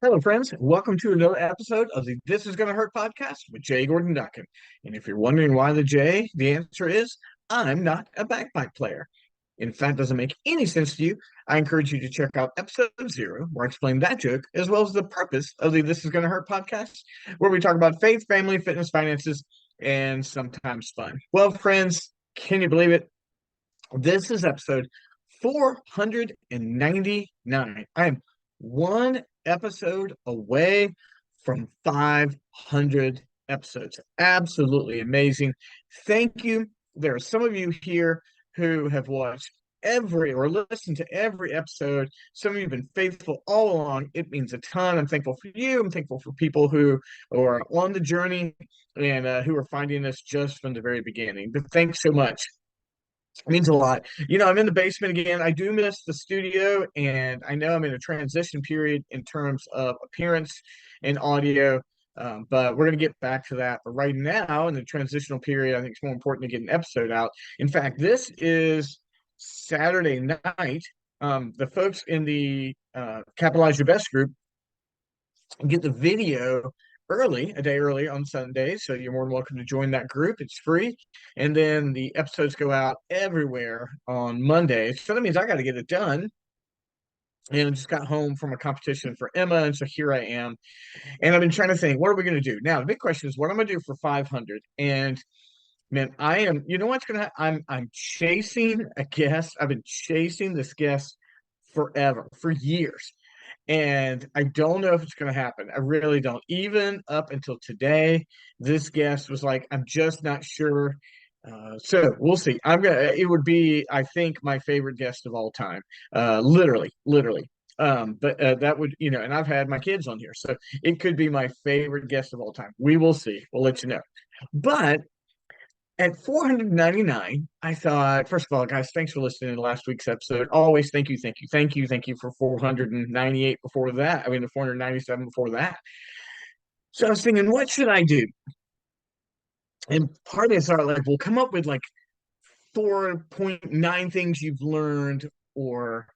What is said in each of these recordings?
Hello, friends. Welcome to another episode of the This Is Gonna Hurt podcast with Jay Gordon Duncan. And if you're wondering why the J, the answer is I'm not a bagpipe player. In fact, doesn't make any sense to you. I encourage you to check out episode 0, where I explain that joke, as well as the purpose of the This Is Gonna Hurt podcast, where we talk about faith, family, fitness, finances, and sometimes fun. Well, friends, can you believe it? This is episode 499. I am one episode away from 500 episodes. Absolutely amazing. Thank you. There are some of you here who have watched every or listened to every episode. Some of you have been faithful all along. It means a ton. I'm thankful for you. I'm thankful for people who are on the journey and who are finding us just from the very beginning. But thanks so much. It means a lot. I'm in the basement again. I do miss the studio, and I know I'm in a transition period in terms of appearance and audio, but we're going to get back to that. But right now, in the transitional period, I think it's more important to get an episode out. In fact, this is Saturday night. The folks in the Capitalize Your Best group get the video early, a day early on Sunday. So you're more than welcome to join that group. It's free. And then the episodes go out everywhere on Monday. So that means I got to get it done. And I just got home from a competition for Emma. And so here I am. And I've been trying to think, what are we going to do? Now, the big question is, what am I going to do for 500? And man, I am, you know what's going to happen? I'm chasing a guest. I've been chasing this guest forever, for years. And I don't know if it's going to happen. I really don't. Even up until today, this guest was like, I'm just not sure. So we'll see. It would be, I think, my favorite guest of all time. Literally. But that would, and I've had my kids on here. So it could be my favorite guest of all time. We will see. We'll let you know. But at 499, I thought, first of all, guys, thanks for listening to last week's episode. Always thank you for 498 before that. I mean, the 497 before that. So I was thinking, what should I do? And part of me started like, well, come up with like 4.9 things you've learned, or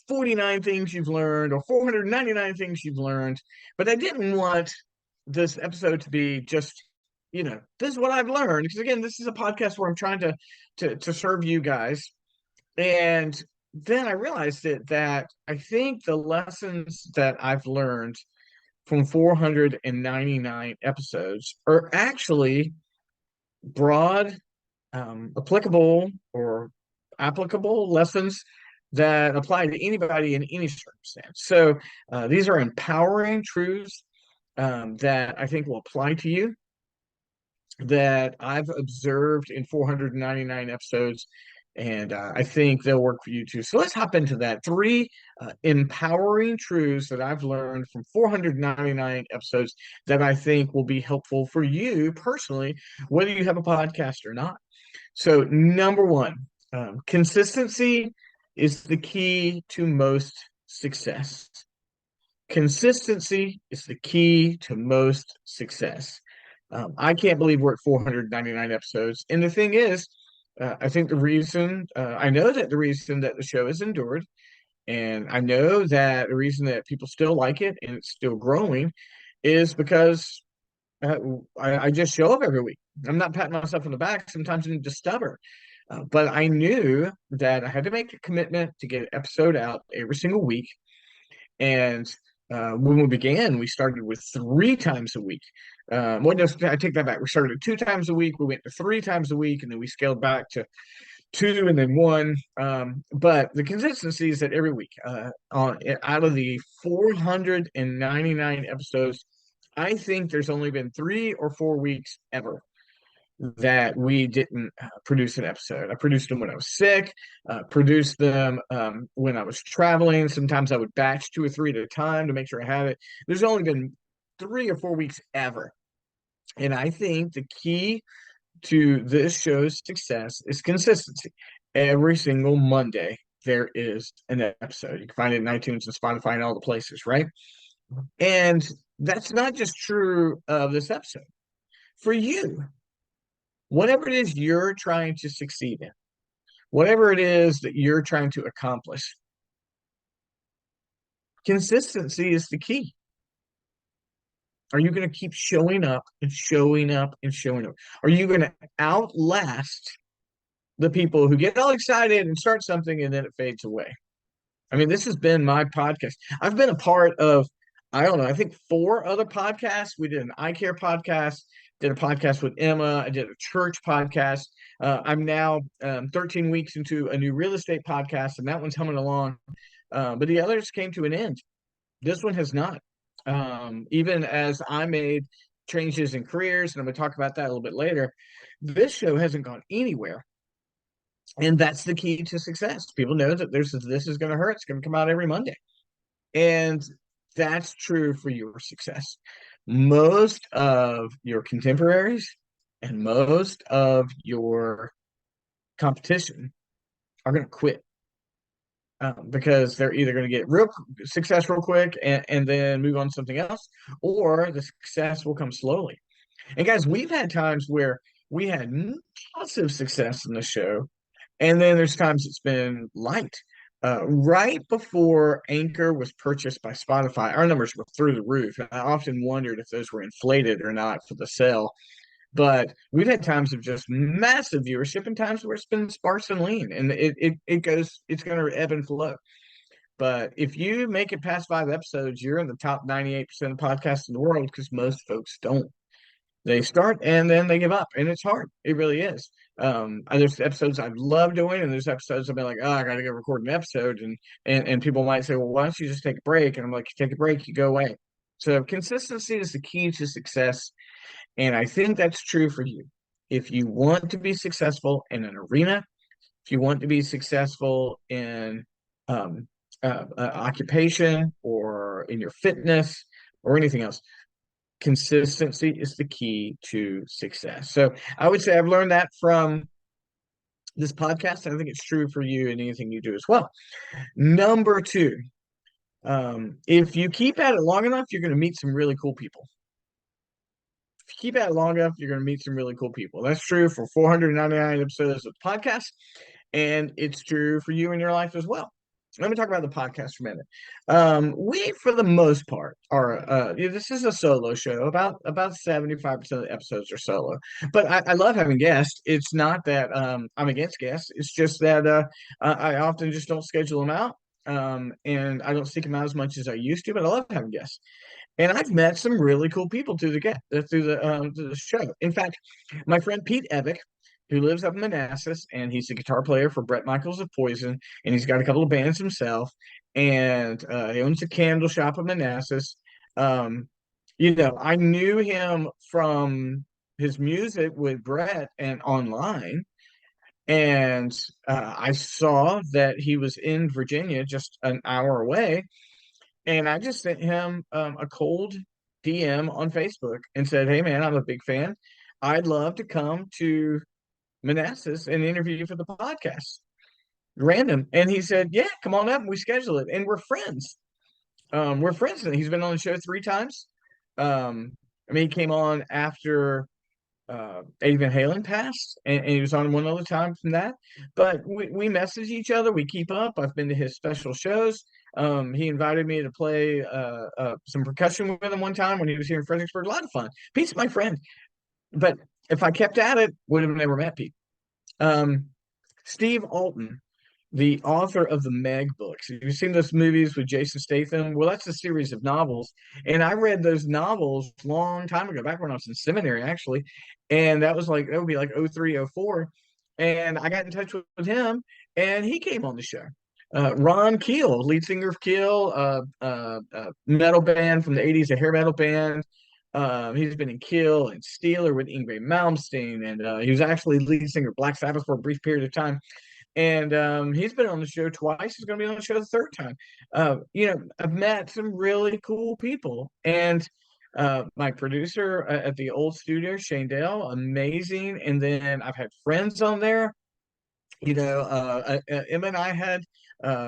49 things you've learned, or 499 things you've learned. But I didn't want this episode to be just, this is what I've learned. Because again, this is a podcast where I'm trying to serve you guys. And then I realized that I think the lessons that I've learned from 499 episodes are actually broad, applicable, or applicable lessons that apply to anybody in any circumstance. So these are empowering truths that I think will apply to you, that I've observed in 499 episodes, and I think they'll work for you too. So let's hop into that. Three empowering truths that I've learned from 499 episodes that I think will be helpful for you personally, whether you have a podcast or not. So, number one, consistency is the key to most success. Consistency is the key to most success. I can't believe we're at 499 episodes. And the thing is, I think I know that the reason that the show has endured, and I know that the reason that people still like it and it's still growing is because uh, I just show up every week. I'm not patting myself on the back. Sometimes I'm just stubborn. But I knew that I had to make a commitment to get an episode out every single week. And when we began, we started with 3 times a week. Well, no, I take that back. We started at 2 times a week. We went to 3 times a week, and then we scaled back to two and then one. But the consistency is that every week, out of the 499 episodes, I think there's only been 3 or 4 weeks ever that we didn't produce an episode. I produced them when I was sick, produced them when I was traveling. Sometimes I would batch 2 or 3 at a time to make sure I had it. There's only been 3 or 4 weeks ever. And I think the key to this show's success is consistency. Every single Monday, there is an episode. You can find it in iTunes and Spotify and all the places, right? And that's not just true of this episode. For you, whatever it is you're trying to succeed in, whatever it is that you're trying to accomplish, consistency is the key. Are you going to keep showing up and showing up and showing up? Are you going to outlast the people who get all excited and start something and then it fades away? I mean, this has been my podcast. I've been a part of, I don't know, I think four other podcasts. We did an eye care podcast, did a podcast with Emma, I did a church podcast. I'm now 13 weeks into a new real estate podcast, and that one's humming along. But the others came to an end. This one has not. Even as I made changes in careers, and I'm going to talk about that a little bit later, this show hasn't gone anywhere. And that's the key to success. People know that this is going to hurt. It's going to come out every Monday. And that's true for your success. Most of your contemporaries and most of your competition are going to quit because they're either going to get real success real quick and then move on to something else, or the success will come slowly. And guys, we've had times where we had massive success in the show, and then there's times it's been light. Right before Anchor was purchased by Spotify, our numbers were through the roof. I often wondered if those were inflated or not for the sale. But we've had times of just massive viewership and times where it's been sparse and lean, and it's going to ebb and flow. But if you make it past 5 episodes, you're in the top 98% of podcasts in the world, because most folks don't. They start and then they give up, and it's hard. It really is. There's episodes I love doing, and there's episodes I've been like, oh, I got to go record an episode, and people might say, well, why don't you just take a break? And I'm like, you take a break, you go away. So consistency is the key to success, and I think that's true for you. If you want to be successful in an arena, if you want to be successful in um, occupation or in your fitness or anything else, consistency is the key to success. So I would say I've learned that from this podcast, and I think it's true for you in anything you do as well. Number two, if you keep at it long enough, you're going to meet some really cool people. If you keep at it long enough, you're going to meet some really cool people. That's true for 499 episodes of the podcast, and it's true for you in your life as well. Let me talk about the podcast for a minute. We, for the most part, are this is a solo show. About 75% of the episodes are solo. But I love having guests. It's not that I'm against guests. It's just that I often just don't schedule them out. And I don't seek them out as much as I used to, but I love having guests. And I've met some really cool people through the show. In fact, my friend Pete Epic, who lives up in Manassas, and he's the guitar player for Bret Michaels of Poison, and he's got a couple of bands himself, and he owns a candle shop in Manassas. I knew him from his music with Bret and online, and I saw that he was in Virginia, just an hour away, and I just sent him a cold DM on Facebook and said, "Hey, man, I'm a big fan. I'd love to come to Manassas and interview you for the podcast." Random. And he said, "Yeah, come on up." And we schedule it. And we're friends. We're friends. And he's been on the show 3 times. He came on after Eddie Van Halen passed, and he was on one other time from that. But we message each other. We keep up. I've been to his special shows. He invited me to play some percussion with him one time when he was here in Fredericksburg. A lot of fun. Pete's my friend. But if I kept at it, would have never met Pete. Steve Alton, the author of the Meg books. Have you seen those movies with Jason Statham? Well, that's a series of novels. And I read those novels a long time ago, back when I was in seminary, actually. And that would be like 03, 04. And I got in touch with him, and he came on the show. Ron Keel, lead singer of Keel, metal band from the 80s, a hair metal band. He's been in Kill and Steeler with Yngwie Malmsteen, and he was actually lead singer of Black Sabbath for a brief period of time. And he's been on the show twice. He's going to be on the show the third time. I've met some really cool people, and my producer at the old studio, Shane Dale, amazing. And then I've had friends on there. Emma and I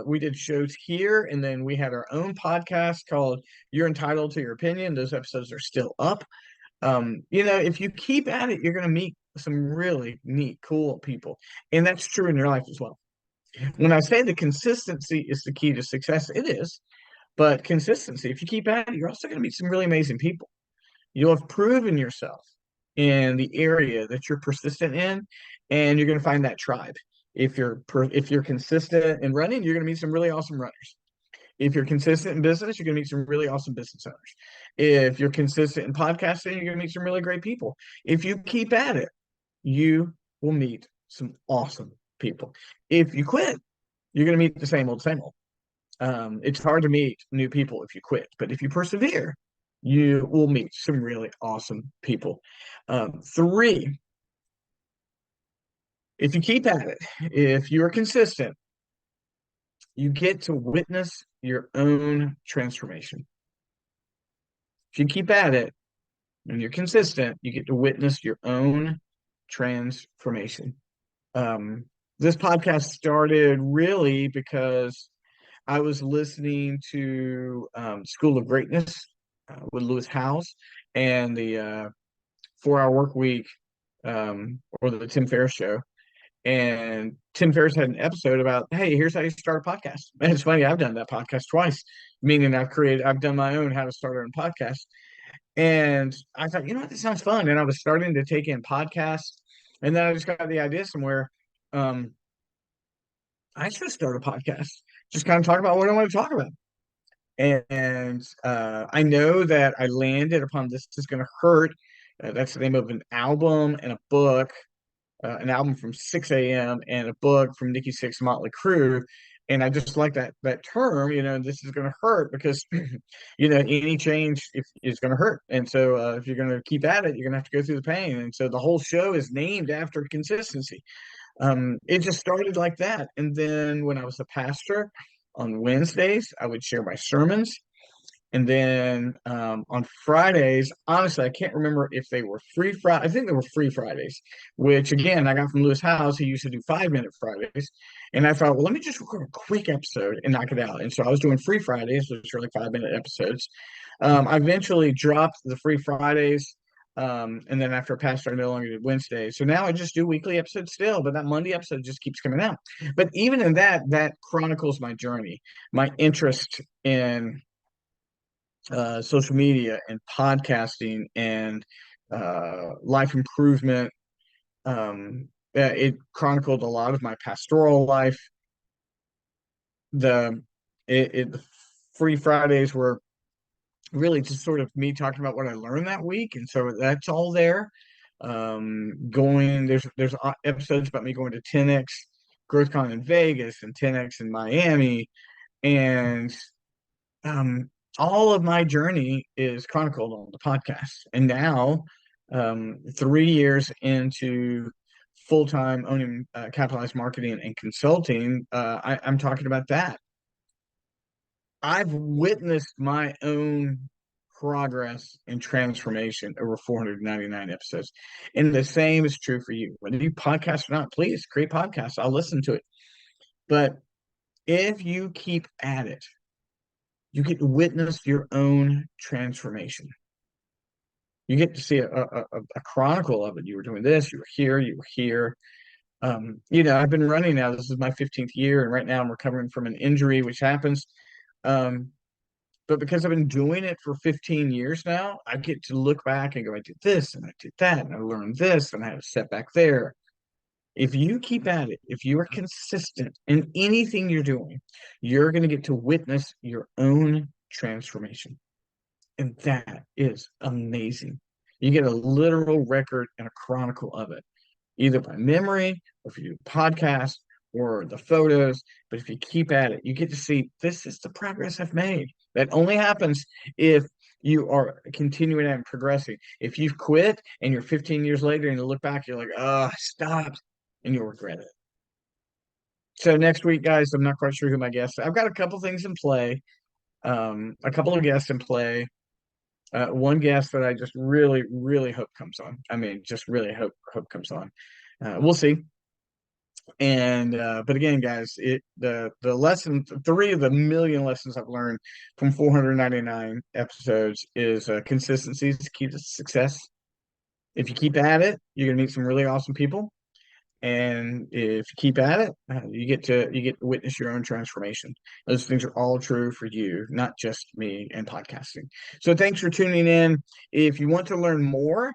we did shows here, and then we had our own podcast called You're Entitled to Your Opinion. Those episodes are still up. If you keep at it, you're going to meet some really neat, cool people. And that's true in your life as well. When I say the consistency is the key to success, it is. But consistency, if you keep at it, you're also going to meet some really amazing people. You'll have proven yourself in the area that you're persistent in, and you're going to find that tribe. If you're consistent in running, you're going to meet some really awesome runners. If you're consistent in business, you're going to meet some really awesome business owners. If you're consistent in podcasting, you're going to meet some really great people. If you keep at it, you will meet some awesome people. If you quit, you're going to meet the same old, same old. It's hard to meet new people if you quit, but if you persevere, you will meet some really awesome people. Three, if you keep at it, if you are consistent, you get to witness your own transformation. If you keep at it and you're consistent, you get to witness your own transformation. This podcast started really because I was listening to School of Greatness with Lewis Howes and the 4 Hour Work Week, or the Tim Ferriss Show. And Tim Ferriss had an episode about, hey, here's how you start a podcast. And it's funny, I've done that podcast twice, meaning I've done my own how to start our own podcast. And I thought, you know what, this sounds fun. And I was starting to take in podcasts. And then I just got the idea somewhere. I should start a podcast, just kind of talk about what I want to talk about. And I know that I landed upon This Is Gonna Hurt. That's the name of an album and a book, an album from Sixx:A.M. and a book from Nikki Sixx Motley Crue. And I just like that term, this is going to hurt because, any change is going to hurt. And so if you're going to keep at it, you're going to have to go through the pain. And so the whole show is named after consistency. It just started like that. And then when I was a pastor on Wednesdays, I would share my sermons. And then on Fridays, honestly, I can't remember if they were free Friday. I think they were free Fridays, which again, I got from Lewis Howes. He used to do 5-minute Fridays. And I thought, well, let me just record a quick episode and knock it out. And so I was doing free Fridays, which were like 5-minute episodes. I eventually dropped the free Fridays. And then after a pastor, I no longer did Wednesdays. So now I just do weekly episodes still, but that Monday episode just keeps coming out. But even in that chronicles my journey, my interest in social media and podcasting and life improvement. It chronicled a lot of my pastoral life. The Free Fridays were really just sort of me talking about what I learned that week, and so that's all there. There's episodes about me going to 10x GrowthCon in Vegas and 10x in Miami, and all of my journey is chronicled on the podcast. And now, 3 years into full-time owning Capitalized Marketing and Consulting, I'm talking about that. I've witnessed my own progress and transformation over 499 episodes. And the same is true for you. Whether you podcast or not, please create podcasts. I'll listen to it. But if you keep at it, you get to witness your own transformation. You get to see a chronicle of it. You were doing this, you were here, you were here. I've been running now. This is my 15th year, and right now I'm recovering from an injury, which happens. But because I've been doing it for 15 years now, I get to look back and go, I did this and I did that, and I learned this, and I had a setback there. If you keep at it, if you are consistent in anything you're doing, you're going to get to witness your own transformation. And that is amazing. You get a literal record and a chronicle of it, either by memory or if you do podcast or the photos. But if you keep at it, you get to see this is the progress I've made. That only happens if you are continuing and progressing. If you've quit and you're 15 years later and you look back, you're like, oh, I stopped, and you'll regret it. So next week, guys, I'm not quite sure who my guests are. I've got a couple things in play, a couple of guests in play. One guest that I just really, really hope comes on. I mean, just really hope comes on. We'll see. And but again, guys, the lesson, 3 of the million lessons I've learned from 499 episodes is consistency is key to success. If you keep at it, you're gonna meet some really awesome people. And if you keep at it, you get to witness your own transformation. Those things are all true for you, not just me and podcasting. So thanks for tuning in. If you want to learn more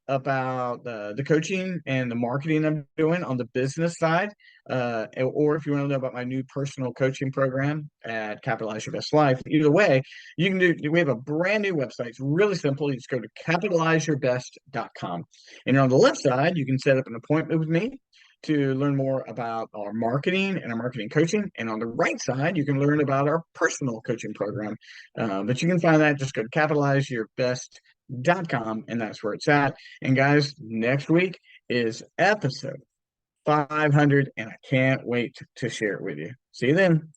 about the coaching and the marketing I'm doing on the business side, or if you want to know about my new personal coaching program at Capitalize Your Best Life, either way, you can do. We have a brand new website. It's really simple. You just go to capitalizeyourbest.com. And on the left side, you can set up an appointment with me to learn more about our marketing and our marketing coaching. And on the right side, you can learn about our personal coaching program. But you can find that. Just go to capitalizeyourbest.com, and that's where it's at. And guys, next week is episode 500, and I can't wait to share it with you. See you then.